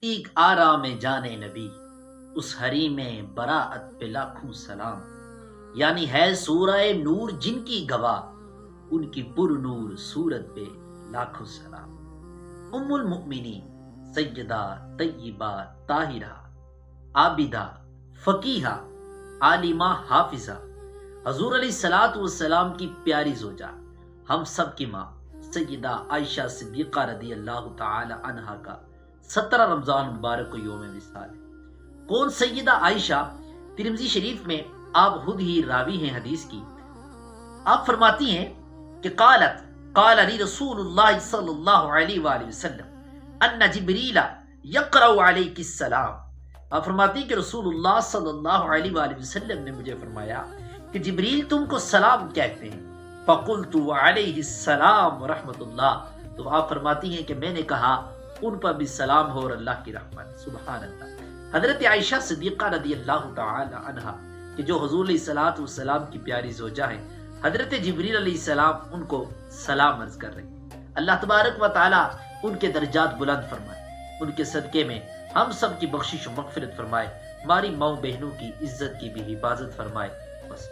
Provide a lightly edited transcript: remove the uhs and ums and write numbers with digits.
ایک آرام جانے نبی، اس حریم براعت پہ لاکھوں سلام، یعنی ہے سورہ نور جن کی گواہ، ان کی پر نور صورت پہ لاکھوں سلام۔ ام المؤمنین سیدہ طیبہ طاہرہ عابدہ فقیہہ عالمہ حافظہ، حضور علیہ الصلوۃ والسلام کی پیاری زوجہ، ہم سب کی ماں سیدہ عائشہ صدیقہ رضی اللہ تعالی عنہا کا 17 رمضان مبارک کو یوم وصال ہے۔ کون سیدہ عائشہ؟ ترمذی شریف میں آپ خود ہی راوی ہیں حدیث کی۔ آپ فرماتی ہیں کہ قالت قال علی رسول اللہ صلی اللہ علیہ وآلہ وسلم ان جبریل یقرأ علیک السلام۔ آپ فرماتی ہیں کہ رسول اللہ صلی اللہ علیہ وآلہ وسلم نے مجھے فرمایا کہ جبریل تم کو سلام کہتے ہیں۔ فقلت علیہ السلام ورحمۃ اللہ، تو آپ فرماتی ہیں کہ میں نے کہا ان پر بھی سلام ہو اور اللہ کی رحمت۔ سبحان اللہ۔ حضرت عائشہ صدیقہ رضی اللہ تعالی عنہا کہ جو حضور علیہ الصلوۃ والسلام کی پیاری زوجہ ہیں، حضرت جبریل علیہ السلام ان کو سلام عرض کر رہے ہیں۔ اللہ تبارک و تعالی ان کے درجات بلند فرمائے، ان کے صدقے میں ہم سب کی بخشش و مغفرت فرمائے، ہماری ماؤں بہنوں کی عزت کی بھی حفاظت فرمائے۔ بس